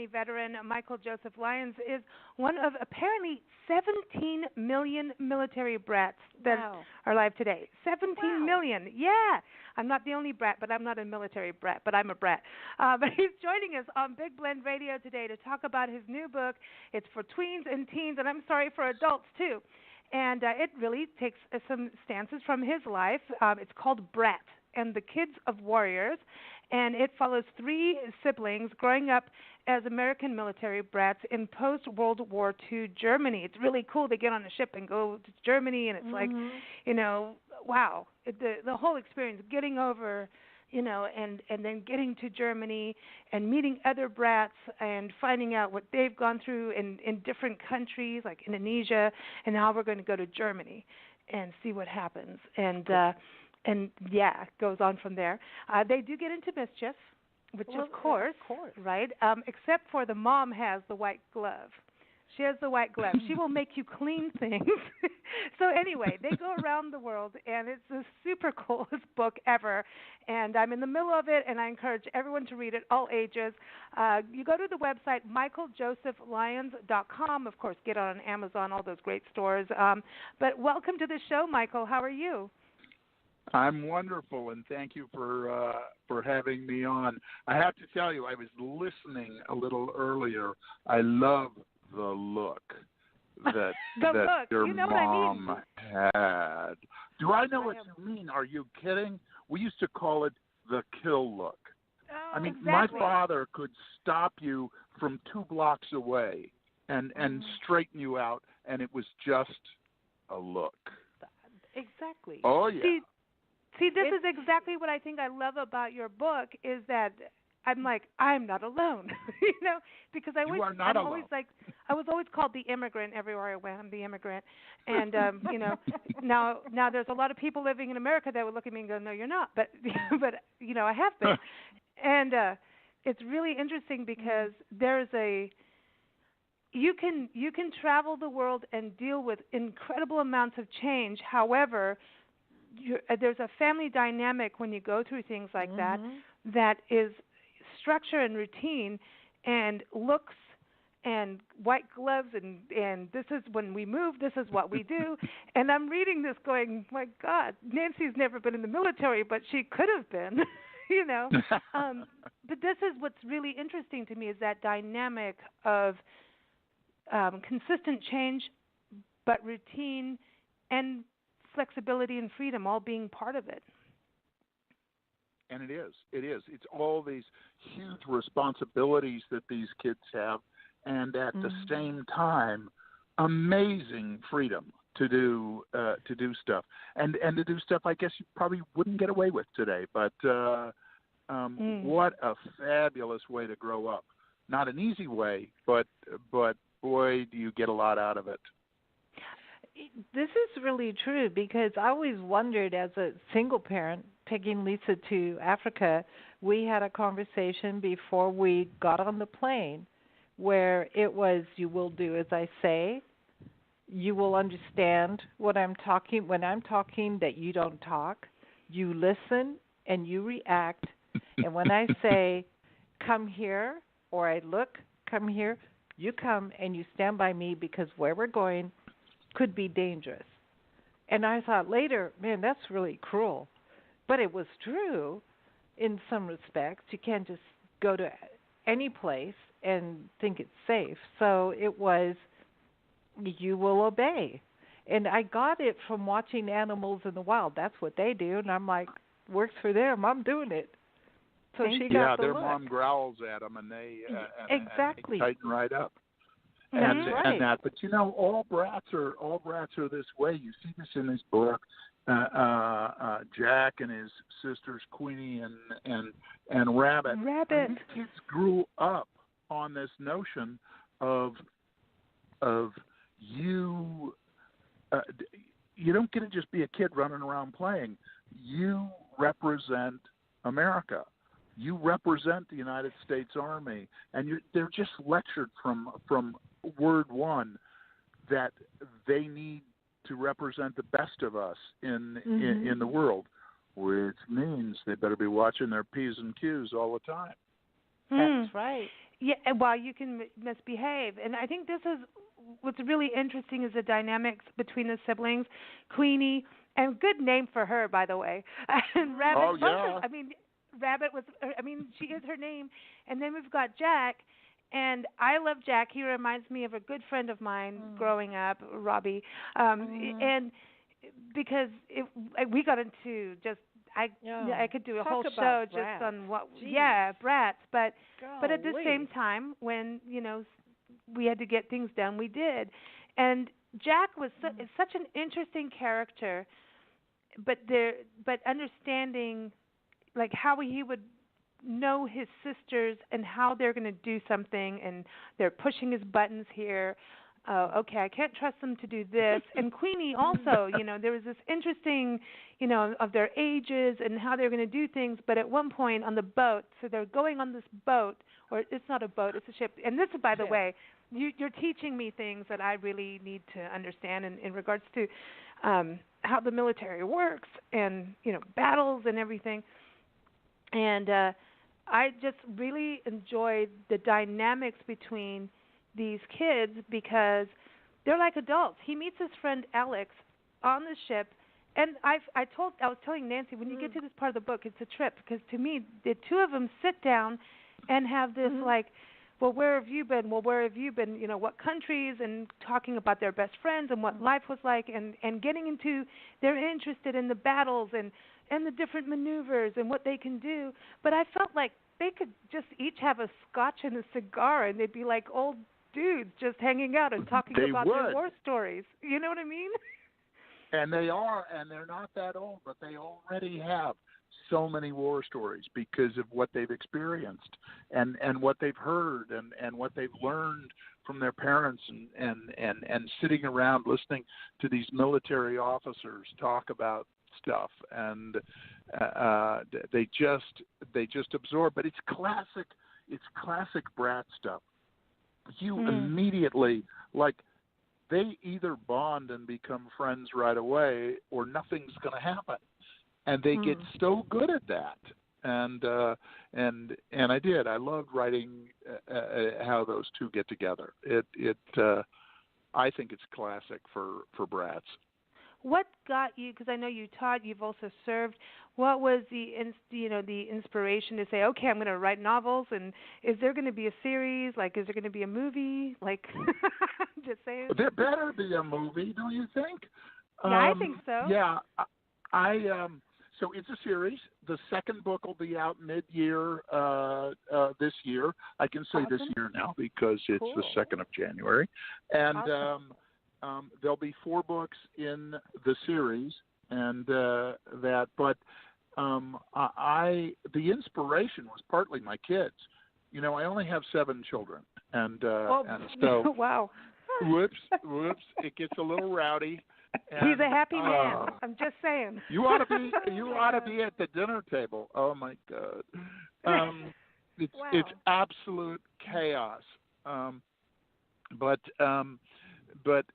Army veteran Michael Joseph Lyons is one of apparently 17 million military brats that are alive today. 17 million. Yeah. I'm not the only brat, but I'm not a military brat, but I'm a brat. But he's joining us on Big Blend Radio today to talk about his new book. It's for tweens and teens, and I'm sorry, for adults too. And it really takes some stances from his life. It's called Brat and the Kids of Warriors, and it follows three siblings growing up as American military brats in post-World War II Germany. It's really cool. They get on a ship and go to Germany, and it's like, wow. The whole experience, getting over, and then getting to Germany and meeting other brats and finding out what they've gone through in different countries like Indonesia, and now we're going to go to Germany and see what happens. And yeah, it goes on from there. They do get into mischief, which of course, right? Except for the mom has the white glove. She has the white glove. She will make you clean things. So anyway, they go around the world, and it's the super coolest book ever. And I'm in the middle of it, and I encourage everyone to read it, all ages. You go to the website, michaeljosephlyons.com. Of course, get it on Amazon, all those great stores. But welcome to the show, Michael. How are you? I'm wonderful, and thank you for having me on. I have to tell you, I was listening a little earlier. I love the look that your mom had. Do I know what you mean? Are you kidding? We used to call it the kill look. Oh, I mean, exactly. my father could stop you from 2 blocks away and straighten you out, and it was just a look. Exactly. Oh, yeah. See, this is exactly what I think I love about your book is that I'm like, I'm not alone, because I was always called the immigrant everywhere I went. I'm the immigrant, and now there's a lot of people living in America that would look at me and go, no, you're not, but I have been, and it's really interesting because you can travel the world and deal with incredible amounts of change. However, there's a family dynamic when you go through things like that is structure and routine and looks and white gloves and this is when we move, this is what we do. And I'm reading this going, my God, Nancy's never been in the military, but she could have been, But this is what's really interesting to me is that dynamic of consistent change, but routine and flexibility and freedom all being part of it. And it is. It's all these huge responsibilities that these kids have, and at the same time, amazing freedom to do stuff, and to do stuff I guess you probably wouldn't get away with today. But what a fabulous way to grow up. Not an easy way, but boy, do you get a lot out of it. This is really true because I always wondered as a single parent taking Lisa to Africa, we had a conversation before we got on the plane where it was, you will do as I say, you will understand what I'm talking, when I'm talking that you don't talk, you listen and you react, and when I say come here or I look, come here, you come and you stand by me because where we're going could be dangerous. And I thought later, man, that's really cruel. But it was true in some respects. You can't just go to any place and think it's safe. So it was, you will obey. And I got it from watching animals in the wild. That's what they do. And I'm like, works for them. I'm doing it. So she got the their look. mom growls at them and they exactly and they tighten right up. That's right. And that, but all brats are this way. You see this in this book. Jack and his sisters Queenie and Rabbit. And these kids grew up on this notion of you. You don't get to just be a kid running around playing. You represent America. You represent the United States Army, and they're just lectured from word one that they need to represent the best of us in the world, which means they better be watching their P's and Q's all the time. That's right. Yeah, while you can misbehave. And I think this is what's really interesting is the dynamics between the siblings. Queenie, and good name for her, by the way. And Rabbit. Oh, yeah. Rabbit was. She is her name. And then we've got Jack. And I love Jack. He reminds me of a good friend of mine growing up, Robbie. And because we got into just I could do a whole show just on what Brats, but at the same time when we had to get things done, we did. And Jack was such an interesting character, but understanding like how he would know his sisters and how they're going to do something, and they're pushing his buttons here. Okay, I can't trust them to do this. And Queenie also, there was this interesting, of their ages and how they're going to do things. But at one point on the boat, so they're going on this boat, or it's not a boat, it's a ship. And this is, by the way, you're teaching me things that I really need to understand in regards to how the military works and, battles and everything. And I just really enjoyed the dynamics between these kids because they're like adults. He meets his friend Alex on the ship, and I was telling Nancy, when you get to this part of the book, it's a trip because to me the two of them sit down and have this like, well, where have you been? Well, where have you been? What countries, and talking about their best friends and what life was like, and getting into, they're interested in the battles and the different maneuvers and what they can do. But I felt like they could just each have a scotch and a cigar, and they'd be like old dudes just hanging out and talking about their war stories. You know what I mean? And they are, and they're not that old, but they already have so many war stories because of what they've experienced and what they've heard and what they've learned from their parents and sitting around listening to these military officers talk about stuff, and they just absorb. But it's classic Brat stuff. You immediately, like, they either bond and become friends right away, or nothing's going to happen, and they get so good at that. And I did. I loved writing how those two get together. I think it's classic for Brats. What got you? Because I know you taught, you've also served. What was the inspiration to say, okay, I'm going to write novels? And is there going to be a series? Like, is there going to be a movie? Like, just saying. There better be a movie, don't you think? Yeah, I think so. Yeah, so it's a series. The second book will be out mid-year this year. I can say this year now because it's the 2nd of January, and. There'll be 4 books in the series, and the inspiration was partly my kids. I only have 7 children, and so wow. Whoops, it gets a little rowdy. And, he's a happy man. I'm just saying. You ought to be at the dinner table. Oh my God, it's absolute chaos. But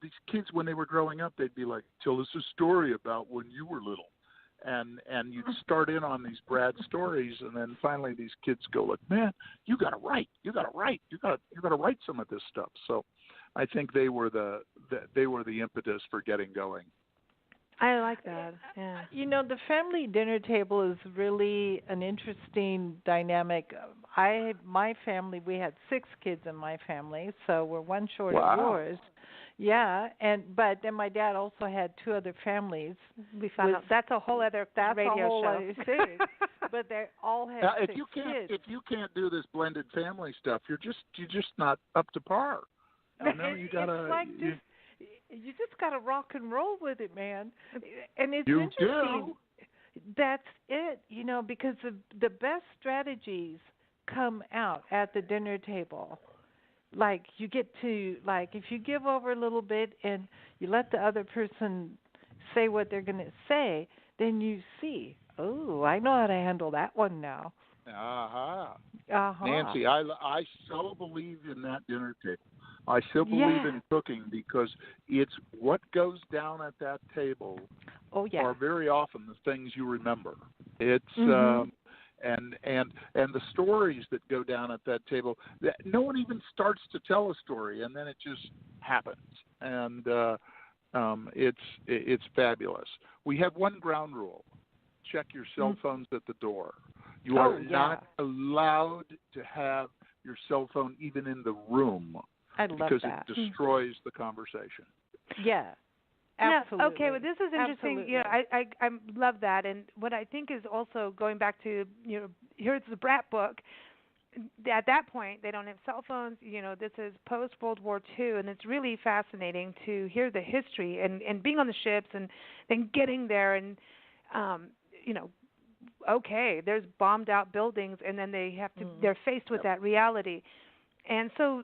these kids, when they were growing up, they'd be like, tell us a story about when you were little. And you'd start in on these Brad stories, and then finally these kids go like, man, you got to write some of this stuff. So I think they were the impetus for getting going. I like that. Yeah. The family dinner table is really an interesting dynamic. My family, we had 6 kids in my family, so we're one short of yours. Yeah, but then my dad also had 2 other families. We found out that's a whole other radio show. Other thing. But they all had 6 kids. If you can't do this blended family stuff, you're just not up to par. You gotta. It's like you just got to rock and roll with it, man. And it's you interesting. Do. That's it, because the best strategies come out at the dinner table. Like, you get to, like, if you give over a little bit and you let the other person say what they're going to say, then you see, oh, I know how to handle that one now. Nancy, I so believe in that dinner table. I still believe in cooking because it's what goes down at that table are very often the things you remember. It's and the stories that go down at that table. That no one even starts to tell a story, and then it just happens, and it's fabulous. We have one ground rule: check your cell phones at the door. You are not allowed to have your cell phone even in the room. I love because that. it destroys the conversation. Yeah. Absolutely. No, okay, well, this is interesting. Absolutely. You know, I love that, and what I think is also going back to, you know, here's the Brat book. At that point, they don't have cell phones. You know, this is post World War II, and it's really fascinating to hear the history and being on the ships and then getting there and, you know, okay, there's bombed out buildings, and then they have to they're faced with that reality, and so.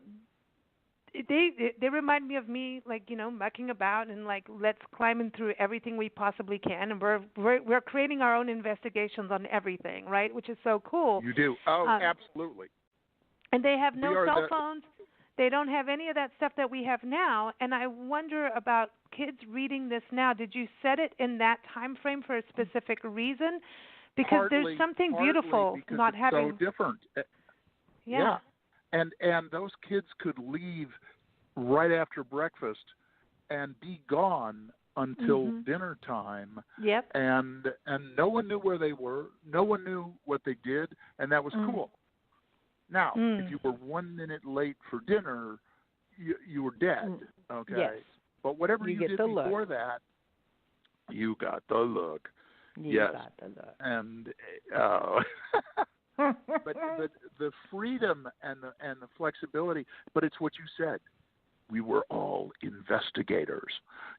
They remind me of me, like, you know, mucking about and like let's climbing through everything we possibly can, and we're creating our own investigations on everything, right? Which is so cool. You do. Oh, absolutely. And they have no cell phones. They don't have any of that stuff that we have now. And I wonder about kids reading this now. Did you set it in that time frame for a specific reason? Because there's something beautiful not having. So different. Yeah. And those kids could leave right after breakfast and be gone until dinner time. Yep. And no one knew where they were. No one knew what they did, and that was cool. Now, if you were 1 minute late for dinner, you were dead. Okay. Yes. But whatever you did before that, you got the look. You got the look. And but the freedom and the flexibility, but it's what you said. We were all investigators.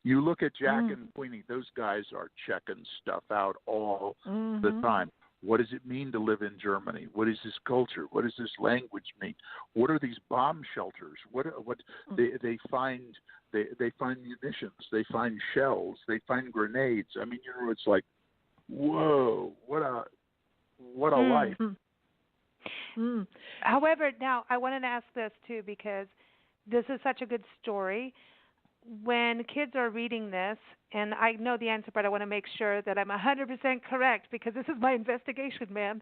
You look at Jack and Queenie; those guys are checking stuff out all the time. What does it mean to live in Germany? What is this culture? What does this language mean? What are these bomb shelters? What they find? They find munitions. They find shells. They find grenades. I mean, you know, it's like, whoa! What a life. However, now I wanted to ask this too, because this is such a good story. When kids are reading this, and I know the answer, but I want to make sure that I'm 100% correct because this is my investigation, man.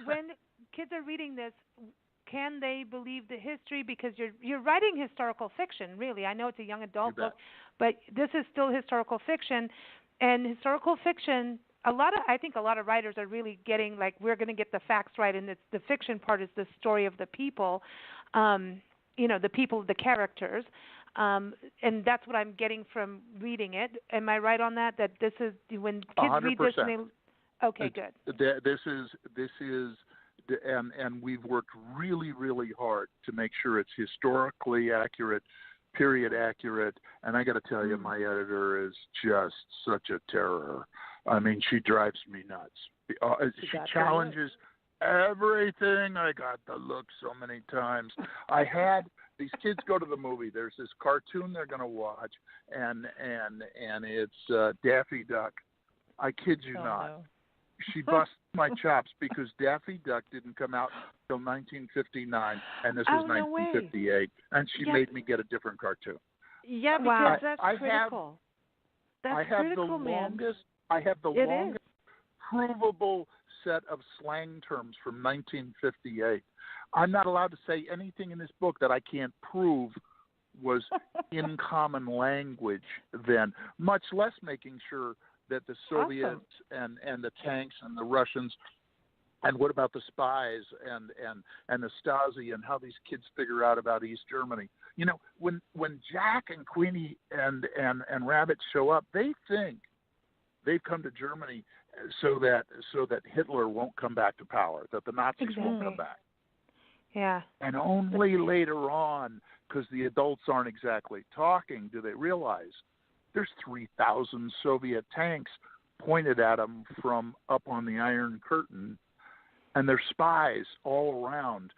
When kids are reading this, can they believe the history? Because you're writing historical fiction, really. I know it's a young adult book, but this is still historical fiction, and historical fiction. I think a lot of writers are really getting, like, we're going to get the facts right, and the fiction part is the story of the people, you know, the people, the characters, and that's what I'm getting from reading it. Am I right on that? That this is when kids 100%. read this, and okay, good. This is, and we've worked really, really hard to make sure it's historically accurate, period accurate. And I got to tell you, my editor is just such a terror. I mean, she drives me nuts. She challenges everything. I got the look so many times. I had these kids go to the movie. There's this cartoon they're going to watch, and it's Daffy Duck. I kid you not. No. She busts my chops because Daffy Duck didn't come out until 1959, and this was 1958, and she made me get a different cartoon. Yeah, because that's critical. I have the longest provable set of slang terms from 1958. I'm not allowed to say anything in this book that I can't prove was in common language then, much less making sure that the Soviets and the tanks and the Russians, and what about the spies and the Stasi and how these kids figure out about East Germany. You know, when Jack and Queenie and Rabbit show up, they think they've come to Germany so that Hitler won't come back to power, that the Nazis won't come back. Yeah. And only later on, because the adults aren't exactly talking, do they realize there's 3,000 Soviet tanks pointed at them from up on the Iron Curtain, and there's spies all around.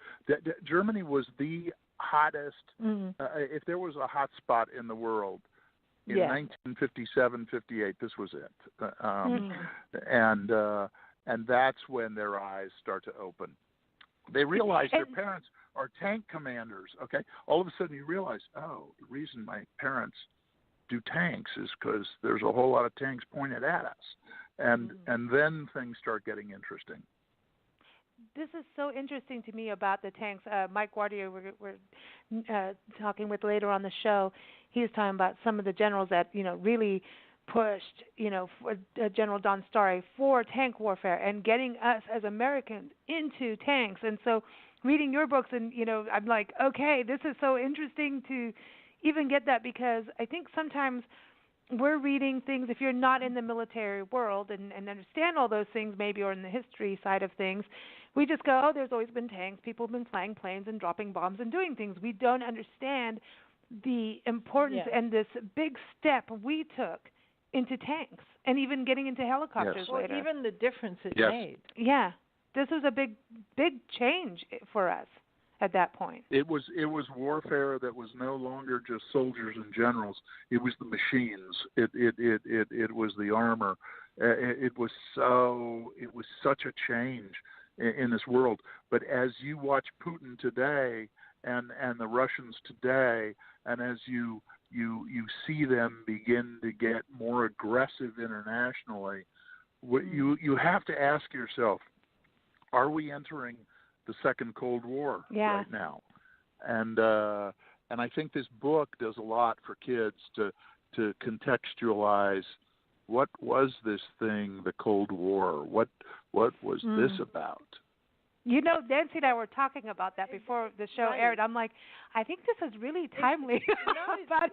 Germany was the hottest, if there was a hot spot in the world, in 1957, 58, this was it. And that's when their eyes start to open. They realize their parents are tank commanders, okay? All of a sudden you realize, oh, the reason my parents do tanks is because there's a whole lot of tanks pointed at us. and then things start getting interesting. This is so interesting to me about the tanks. Mike Guardier, we're talking with later on the show. He was talking about some of the generals that really pushed, for General Don Starry for tank warfare and getting us as Americans into tanks. And so, reading your books, and I'm like, okay, this is so interesting to even get that, because I think sometimes we're reading things, if you're not in the military world and understand all those things maybe, or in the history side of things, we just go, oh, there's always been tanks. People have been flying planes and dropping bombs and doing things. We don't understand the importance and this big step we took into tanks, and even getting into helicopters later. Well, even the difference it made. Yeah. This was a big change for us at that point. It was warfare that was no longer just soldiers and generals. It was the machines. It was the armor. It was such a change in this world. But as you watch Putin today and the Russians today, and as you see them begin to get more aggressive internationally, you have to ask yourself, are we entering the second Cold War right now? And I think this book does a lot for kids to contextualize what was this thing, the Cold War? What was this about? Nancy and I were talking about that before the show aired. I'm like, I think this is really timely about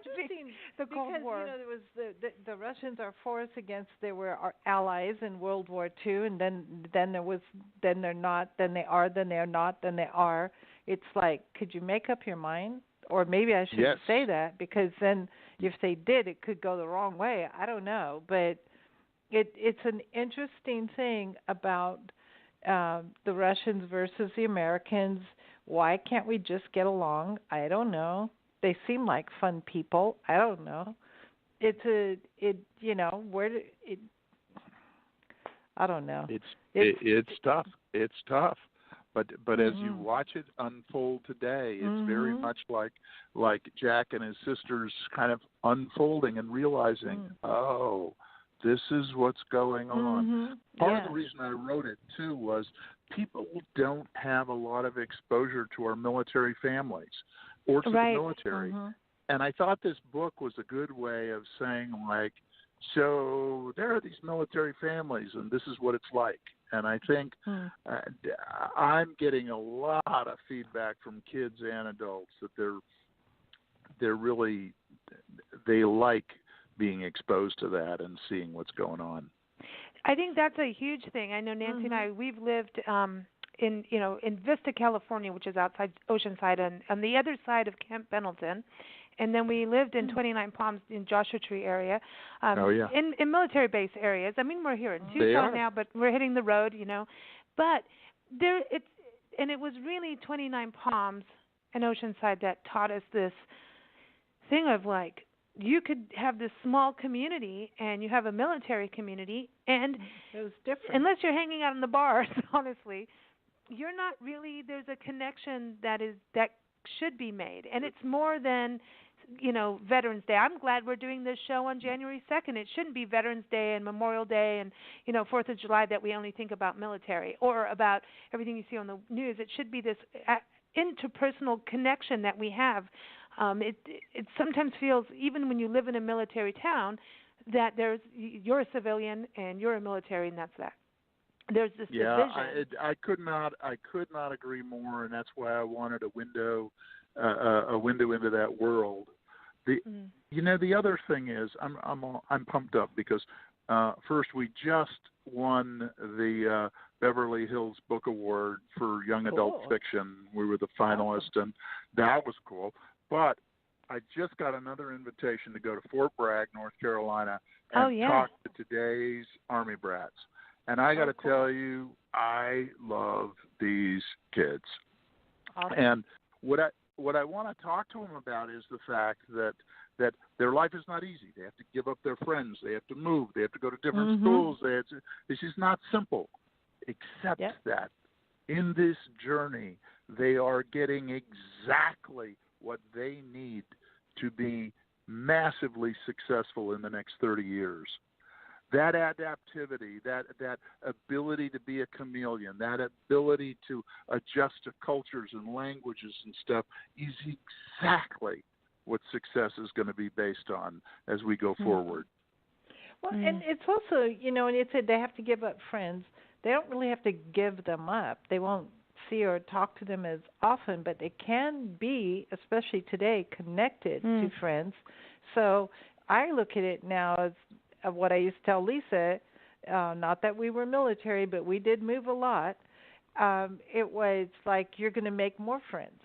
the Cold War. There was the Russians are for us against, they were our allies in World War II, and then they're not, then they are, then they're not, then they are. It's like, could you make up your mind? Or maybe I shouldn't say that, because then if they did, it could go the wrong way. I don't know, but it's an interesting thing about the Russians versus the Americans. Why can't we just get along? I don't know. They seem like fun people. I don't know. I don't know. It's tough. It's tough. But as you watch it unfold today, it's very much like Jack and his sisters kind of unfolding and realizing, oh, this is what's going on. Part of the reason I wrote it, too, was people don't have a lot of exposure to our military families or to the military. And I thought this book was a good way of saying, like, so there are these military families, and this is what it's like. And I think I'm getting a lot of feedback from kids and adults that they like being exposed to that and seeing what's going on. I think that's a huge thing. I know Nancy and I, we've lived in Vista, California, which is outside Oceanside, and on the other side of Camp Pendleton. And then we lived in 29 Palms in Joshua Tree area, in military base areas. I mean, we're here in Tucson now, but we're hitting the road, But it was really 29 Palms and Oceanside that taught us this thing of, like, you could have this small community and you have a military community, and it was different. Unless you're hanging out in the bars, honestly, you're not really, there's a connection that should be made. And it's more than, Veterans Day. I'm glad we're doing this show on January 2nd. It shouldn't be Veterans Day and Memorial Day and, 4th of July that we only think about military or about everything you see on the news. It should be this interpersonal connection that we have. It sometimes feels, even when you live in a military town, that you're a civilian and you're a military, and that's that. There's this division. I could not agree more, and that's why I wanted a window into that world. The other thing is, I'm pumped up because first we just won the Beverly Hills Book Award for Young Adult Fiction. We were the finalists, and that was cool. But I just got another invitation to go to Fort Bragg, North Carolina, and talk to today's Army brats. And I got to tell you, I love these kids. Awesome. And what I want to talk to them about is the fact that their life is not easy. They have to give up their friends. They have to move. They have to go to different schools. This is not simple, except that in this journey, they are getting exactly what they need to be massively successful in the next 30 years. that adaptivity, that ability to be a chameleon, that ability to adjust to cultures and languages and stuff is exactly what success is going to be based on as we go forward. Well, and it's also, and it said they have to give up friends. They don't really have to give them up. They won't see or talk to them as often, but they can be, especially today, connected to friends. So I look at it now as what I used to tell Lisa, not that we were military, but we did move a lot. It was like you're going to make more friends.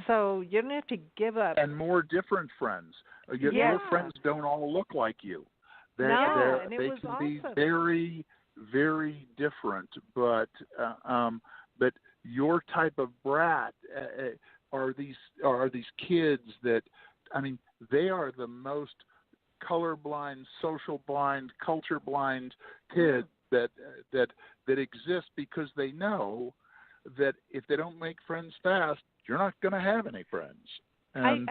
So you don't have to give up. And more different friends. Your friends don't all look like you. They can be very, very different. But your type of brat are these kids that, I mean, they are the most colorblind, social blind, culture blind kids that exist because they know that if they don't make friends fast, you're not going to have any friends. And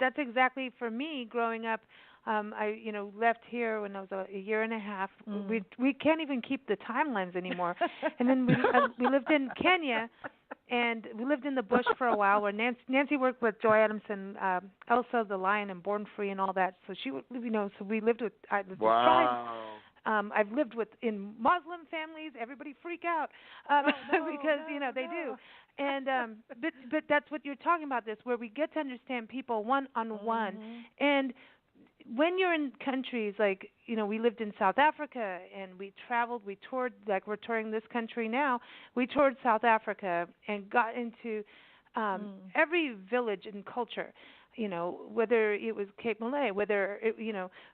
that's exactly for me growing up. I left here when I was a year and a half. We can't even keep the timelines anymore. And then we lived in Kenya, and we lived in the bush for a while. Where Nancy worked with Joy Adamson, Elsa the Lion, and Born Free, and all that. So so we lived with the tribes. I've lived in Muslim families. Everybody freak out because they do. And but that's what you're talking about. This where we get to understand people one on one. And when you're in countries like we lived in South Africa and we traveled, we toured, like we're touring this country now. We toured South Africa and got into every village and culture. Whether it was Cape Malay, whether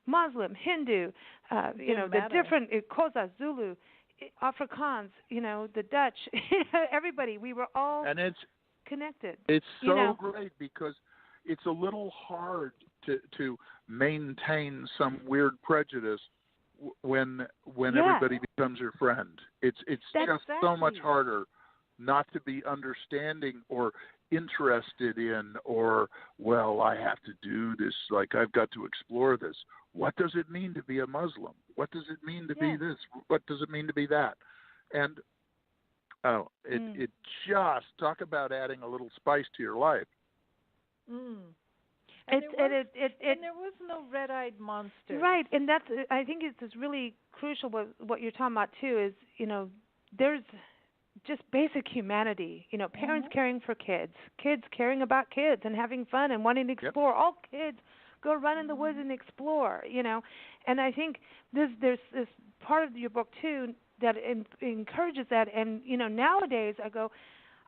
Muslim, Hindu, the different Xhosa, Zulu, Afrikaans, the Dutch, everybody. We were all connected. It's so great because it's a little hard to maintain some weird prejudice when everybody becomes your friend. It's just so much harder not to be understanding or interested in, or, well, I have to do this, like I've got to explore this. What does it mean to be a Muslim? What does it mean to be this? What does it mean to be that? And it just, talk about adding a little spice to your life. And there was no red-eyed monster. Right, and that's, I think it's really crucial what you're talking about too is, there's just basic humanity, parents caring for kids caring about kids and having fun and wanting to explore. All kids go run in the woods and explore, and I think there's this part of your book too that encourages that. And nowadays I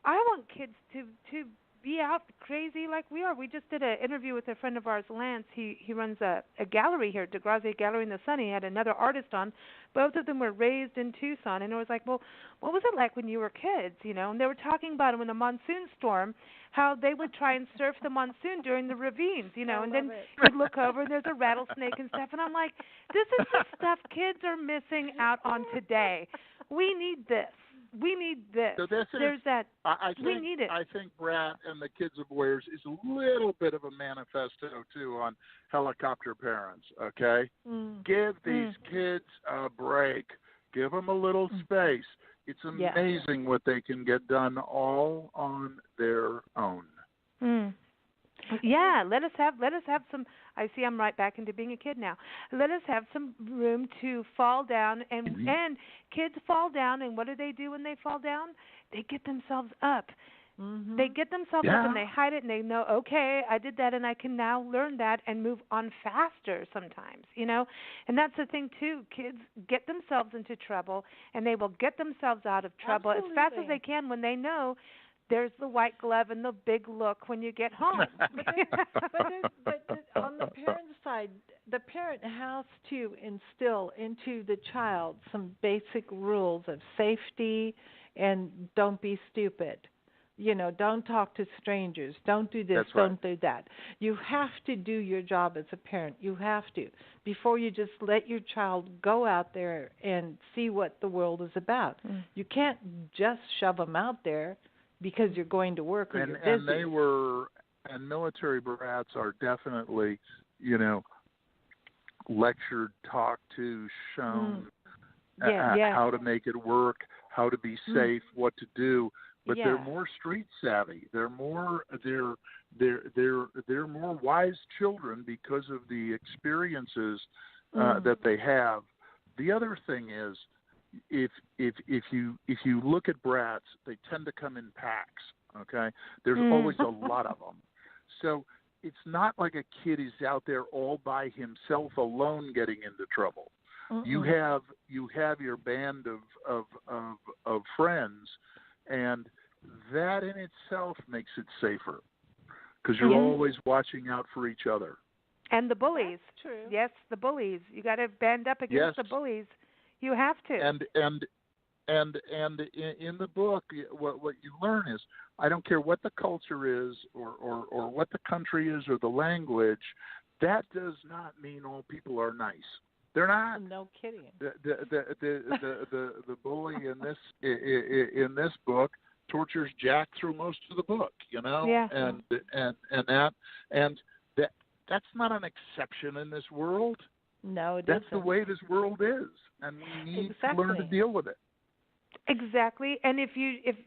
want kids to be out crazy like we are. We just did an interview with a friend of ours, Lance. He runs a gallery here, DeGrasse Gallery in the Sun. He had another artist on. Both of them were raised in Tucson, and it was like, well, what was it like when you were kids, And they were talking about when a monsoon storm, how they would try and surf the monsoon during the ravines, and then you'd look over and there's a rattlesnake and stuff, and I'm like, this is the stuff kids are missing out on today. We need this. We need this. So we need it. I think Brat and the Kids of Warriors is a little bit of a manifesto, too, on helicopter parents, okay? Give these kids a break. Give them a little space. It's amazing what they can get done all on their own. Yeah, let us have some. I see I'm right back into being a kid now. Let us have some room to fall down, and kids fall down, and what do they do when they fall down? They get themselves up. They get themselves up and they hide it, and they know, okay, I did that, and I can now learn that and move on faster sometimes, And that's the thing too. Kids get themselves into trouble, and they will get themselves out of trouble as fast as they can when they know there's the white glove and the big look when you get home. but on the parent side, the parent has to instill into the child some basic rules of safety and don't be stupid. Don't talk to strangers. Don't do this. Don't do that. You have to do your job as a parent. You have to. Before you just let your child go out there and see what the world is about. You can't just shove them out there because you're going to work or you're busy. And military brats are definitely, lectured, talked to, shown how to make it work, how to be safe, what to do. But they're more street savvy. They're more they're more wise children because of the experiences that they have. The other thing is, if you look at brats, they tend to come in packs. Okay, there's always a lot of them. So it's not like a kid is out there all by himself alone getting into trouble. You have your band of friends, and that in itself makes it safer because you're always watching out for each other. And the bullies. That's true. Yes, the bullies. You got to band up against the bullies. You have to. And in the book, what you learn is, I don't care what the culture is or what the country is or the language, that does not mean all people are nice. They're not. No kidding. The bully in this book tortures Jack through most of the book, you know, and that's not an exception in this world. No, it that's isn't. the way this world is, and we need to learn to deal with it. Exactly, and if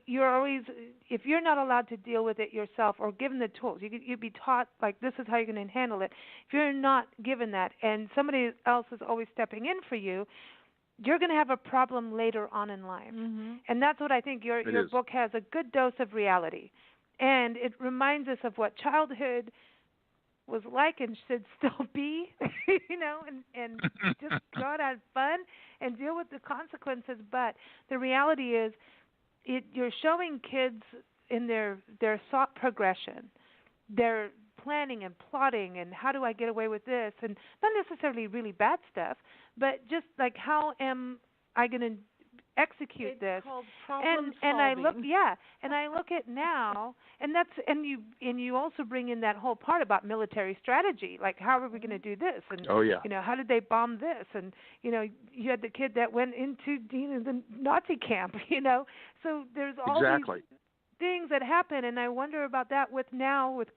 you're not allowed to deal with it yourself or given the tools, you'd be taught like this is how you're going to handle it. If you're not given that, and somebody else is always stepping in for you, you're going to have a problem later on in life. And that's what I think your book has, a good dose of reality, and it reminds us of what childhood was like and should still be, you know, and just go out and have fun and deal with the consequences. But the reality is you're showing kids in their thought progression, their planning and plotting and how do I get away with this, and not necessarily really bad stuff, but just like how am I going to execute this? Called problem and I solving. I look at now, and that's and you also bring in that whole part about military strategy, like how are we going to do this, and you know, how did they bomb this, and you know, you had the kid that went into the Nazi camp, you know, so there's all these things that happen, and I wonder about that with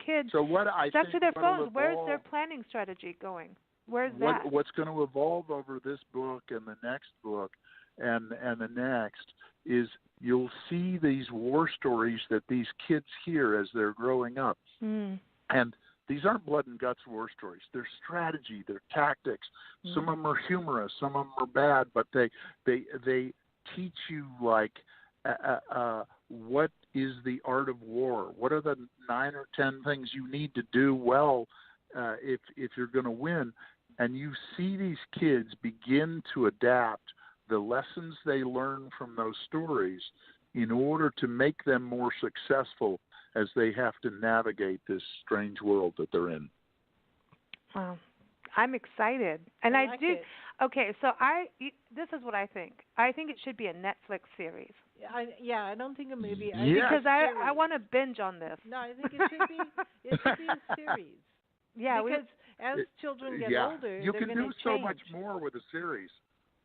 kids. So what I stuck think to their phones, where's their planning strategy going? Where's that? What's going to evolve over this book and the next book and the next is you'll see these war stories that these kids hear as they're growing up. And these aren't blood and guts war stories. They're strategy, they're tactics. Some of them are humorous, some of them are bad, but they teach you like what is the art of war? What are the 9 or 10 things you need to do well if you're going to win? And you see these kids begin to adapt the lessons they learn from those stories in order to make them more successful as they have to navigate this strange world that they're in. Wow. I'm excited. And I do. Okay, so this is what I think. I think it should be a Netflix series. I don't think a movie. Because I want to binge on this. No, I think it should be a series. Yeah, because as children get older, you they're can do change. so much more with a series.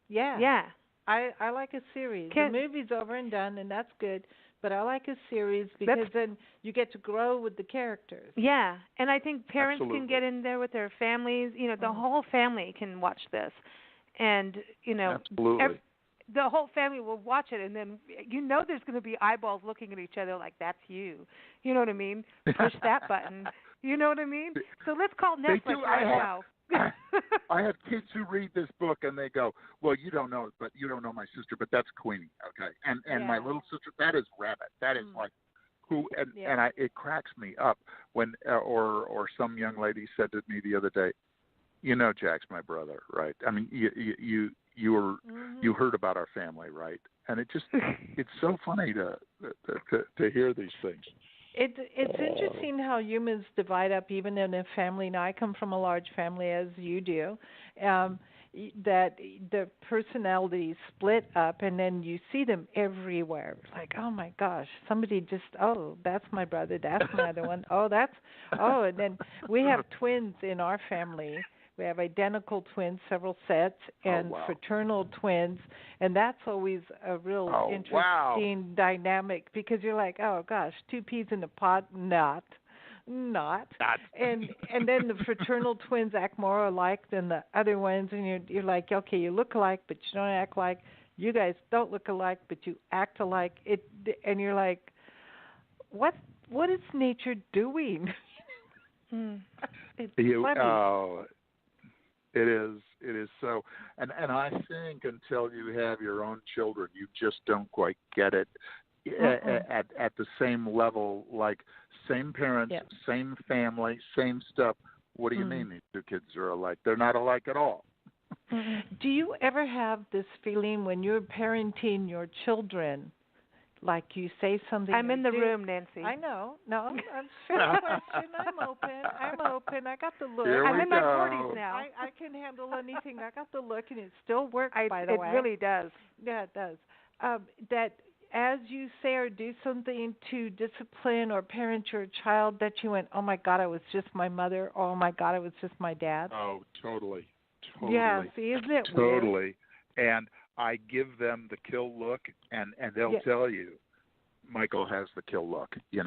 Yeah. I like a series. The movie's over and done, and that's good. But I like a series because then you get to grow with the characters. Yeah, and I think parents can get in there with their families. You know, the whole family can watch this, and you know, the whole family will watch it, and then you know there's going to be eyeballs looking at each other like that's you. You know what I mean? Push that button. You know what I mean? So let's call Netflix right now. I have kids who read this book and they go, "Well, you don't know my sister, but that's Queenie, okay?" And my little sister, that is Rabbit. That is like who? And it cracks me up when or some young lady said to me the other day, "You know, Jack's my brother, right? I mean, you heard about our family, right?" And it's so funny to hear these things. It's interesting how humans divide up even in a family. Now, I come from a large family, as you do, that the personalities split up, and then you see them everywhere. Like, oh, my gosh, somebody that's my brother, that's my other one. And then we have twins in our family. We have identical twins, several sets, and fraternal twins, and that's always a real interesting dynamic because you're like, oh gosh, 2 peas in a pod, not. not. And then the fraternal twins act more alike than the other ones, and you're like, okay, you look alike, but you don't act alike. You guys don't look alike, but you act alike. And you're like, what is nature doing? It's funny. Oh, it is so. And I think until you have your own children, you just don't quite get it at the same level. Like same parents, same family, same stuff. What do you mean these two kids are alike? They're not alike at all. Do you ever have this feeling when you're parenting your children, like you say something? I'm in the room, Nancy. I know. No, I'm fair question. I'm open. I got the look. I'm in my 40s now. I can handle anything. I got the look, and it still works, by the way. It really does. Yeah, it does. That as you say or do something to discipline or parent your child, that you went, oh, my God, I was just my mother, or oh, my God, I was just my dad? Oh, totally. Yeah, see, isn't it totally. weird? And I give them the kill look, and they'll tell you, Michael has the kill look, and you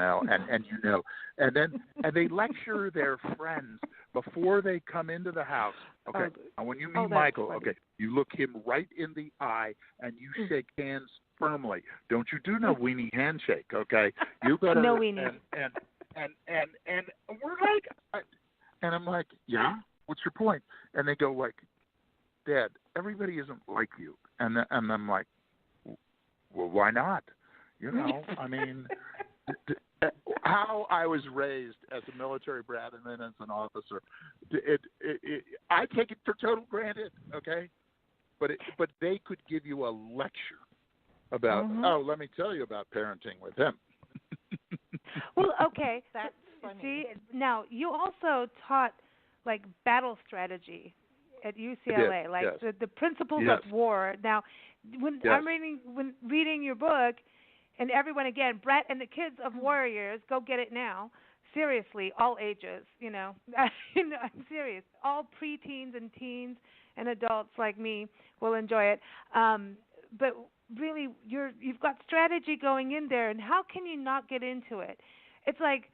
know, and they lecture their friends before they come into the house. Okay, and when you meet Michael, funny. You look him right in the eye and you shake hands firmly. Don't you do no weenie handshake, okay? You got no weenie. And we're like, and I'm like, yeah. What's your point? And they go like, Dad, everybody isn't like you. And I'm like, well, why not? You know, I mean, how I was raised as a military brat and then as an officer, I take it for total granted, okay? But they could give you a lecture about, let me tell you about parenting with him. Well, okay. That's funny. See, now you also taught like battle strategy at UCLA, the principles of war. Now, when I'm reading your book, and everyone again, Brat and the Kids of Warriors, go get it now. Seriously, all ages, you know. I'm serious. All preteens and teens and adults like me will enjoy it. But really, you've got strategy going in there, and how can you not get into it? It's like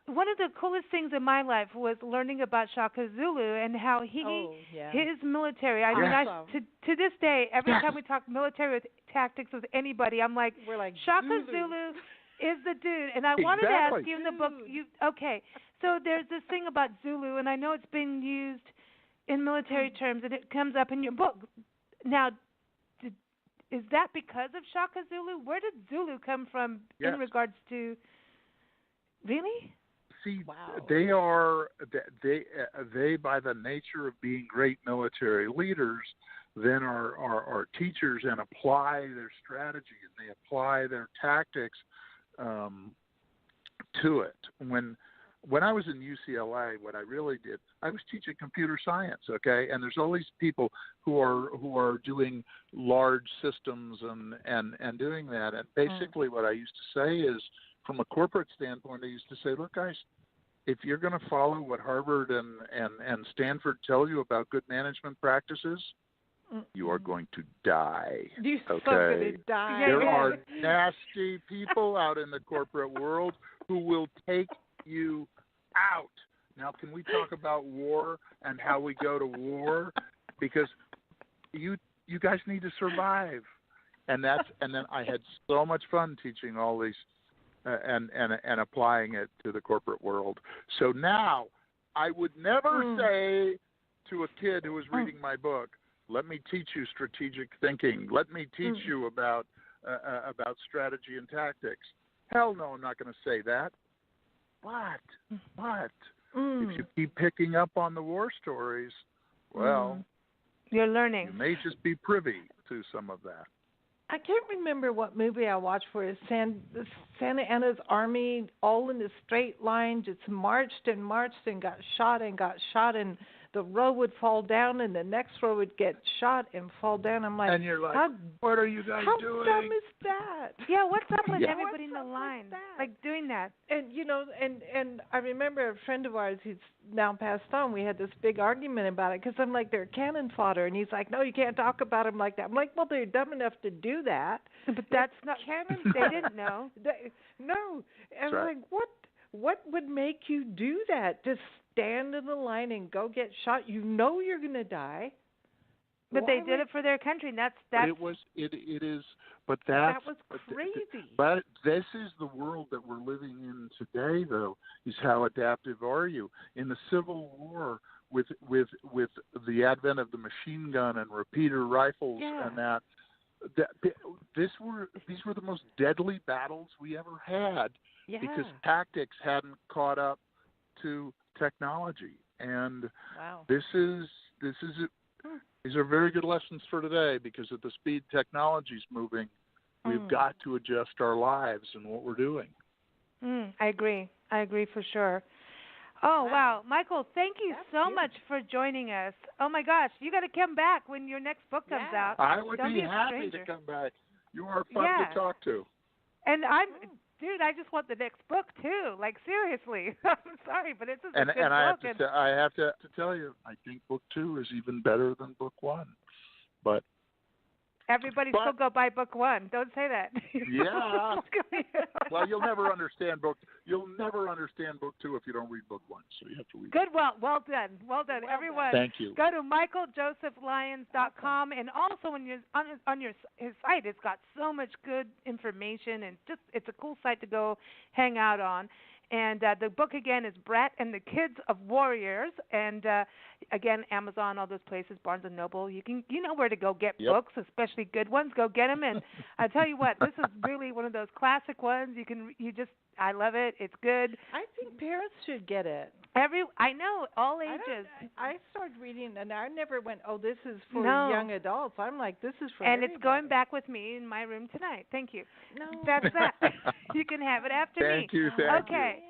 one of the coolest things in my life was learning about Shaka Zulu and how his military. I mean, to this day, every time we talk military tactics with anybody, we're like Shaka Zulu is the dude. And I wanted to ask you in the book. So there's this thing about Zulu, and I know it's been used in military terms, and it comes up in your book. Now, is that because of Shaka Zulu? Where did Zulu come from in regards to? Really? See, they by the nature of being great military leaders, then are teachers and apply their strategy and they apply their tactics to it. When I was in UCLA, what I really did, I was teaching computer science, okay? And there's all these people who are doing large systems and doing that. And basically what I used to say is, from a corporate standpoint, I used to say, look, guys, if you're going to follow what Harvard and Stanford tell you about good management practices, you are going to die. You're going to die. There are nasty people out in the corporate world who will take you out. Now, can we talk about war and how we go to war? Because you guys need to survive. And then I had so much fun teaching all these and applying it to the corporate world. So now I would never say to a kid who was reading my book, let me teach you strategic thinking. Let me teach you about strategy and tactics. Hell no, I'm not going to say that. But if you keep picking up on the war stories, well, you're learning. You may just be privy to some of that. I can't remember what movie I watched where Santa Anna's army, all in a straight line, just marched and got shot, and the row would fall down, and the next row would get shot and fall down. I'm like, and you're like, what are you guys doing? How dumb is that? Yeah, what's up with everybody in the line, like doing that? And and I remember a friend of ours who's now passed on. We had this big argument about it because I'm like, they're cannon fodder, and he's like, no, you can't talk about them like that. I'm like, well, they're dumb enough to do that, but that's not cannon. They didn't know. No, and I'm like, what would make you do that? Just stand in the line and go get shot. You know you're going to die. But they did it for their country. And that's it is. But that was crazy. But this is the world that we're living in today, though. Is how adaptive are you in the Civil War with the advent of the machine gun and repeater rifles and that. These were the most deadly battles we ever had because tactics hadn't caught up to technology. And these are very good lessons for today because at the speed technology's moving, we've got to adjust our lives and what we're doing. I agree for sure. Oh, wow. Michael, thank you so much for joining us. Oh, my gosh. You got to come back when your next book comes out. I would be happy to come back. You are fun to talk to. And dude, I just want the next book, too. Like, seriously. I'm sorry, but it's a good book. I have to tell you, I think book 2 is even better than book 1. But everybody still go buy book 1. Don't say that. Yeah. Well, you'll never understand book 2 if you don't read book 1. So you have to read. Good. Well done. Well done, everyone. Thank you. Go to michaeljosephlyons.com, and also on his site, it's got so much good information, and it's a cool site to go hang out on. And the book, again, is Brat and the Kids of Warriors. And, again, Amazon, all those places, Barnes & Noble. You know where to go get books, especially good ones. Go get them. And I tell you what, this is really one of those classic ones. I love it. It's good. I think parents should get it. I know, all ages. I started reading, and I never went, this is for young adults. I'm like, this is for everybody. It's going back with me in my room tonight. Thank you. No. That's that. You can have it after me. Thank you. Okay.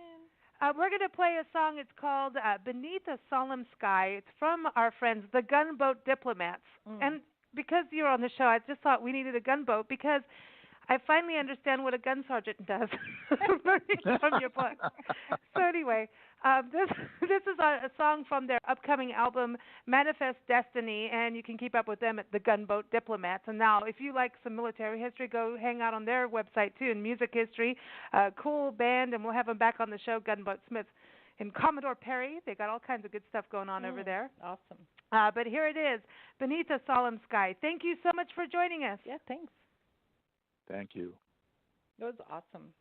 We're going to play a song. It's called Beneath a Solemn Sky. It's from our friends, the Gunboat Diplomats. And because you're on the show, I just thought we needed a gunboat because I finally understand what a gun sergeant does from your book. So anyway, this is a song from their upcoming album, Manifest Destiny, and you can keep up with them at the Gunboat Diplomats. And now, if you like some military history, go hang out on their website, too, in music history. Cool band, and we'll have them back on the show, Gunboat Smith. And Commodore Perry, they got all kinds of good stuff going on over there. Awesome. But here it is, Beneath a Solemn Sky. Thank you so much for joining us. Yeah, thanks. Thank you. It was awesome.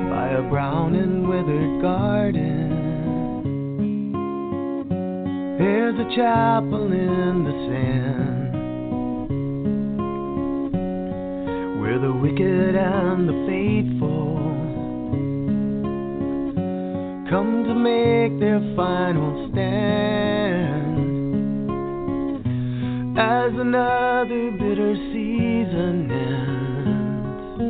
By a brown and withered garden, there's a chapel in the sand, where the wicked and the faithful come to make their final stand. As another bitter season ends,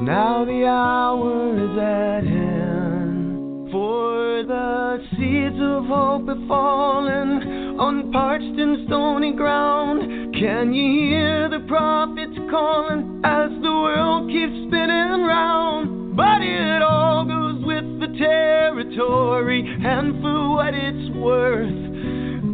now the hour is at hand, for the seeds of hope have fallen on parched and stony ground. Can you hear the prophets calling as the world keeps spinning round? But it all goes with the territory, and for what it's worth,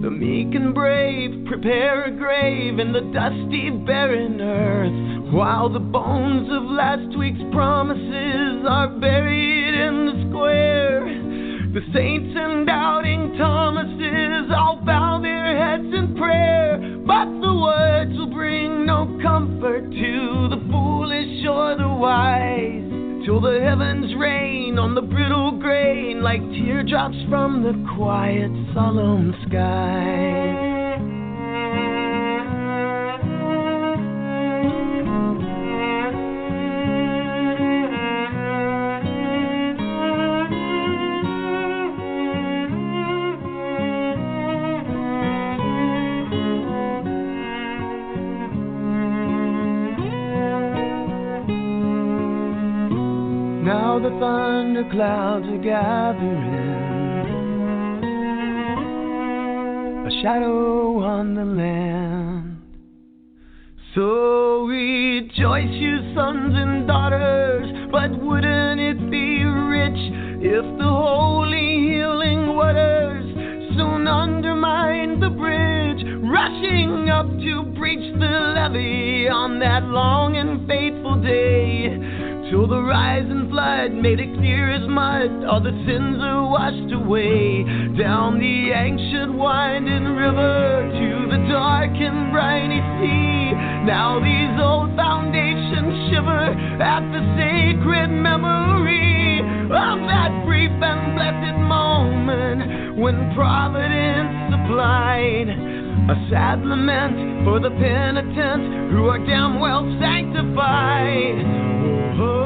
the meek and brave prepare a grave in the dusty, barren earth, while the bones of last week's promises are buried in the square. The saints and doubting Thomases all bow their heads in prayer, but the words will bring no comfort to the foolish or the wise, till the heavens rain on the brittle grain like teardrops from the quiet, solemn sky. Now the thunder clouds are gathering, a shadow on the land. So rejoice, you sons and daughters, but wouldn't it be rich if the holy hill to breach the levee on that long and fateful day, till the rising flood made it clear as mud, all the sins are washed away. Down the ancient winding river to the dark and briny sea, now these old foundations shiver at the sacred memory of that brief and blessed moment when Providence supplied a sad lament for the penitent who are damn well sanctified. Oh,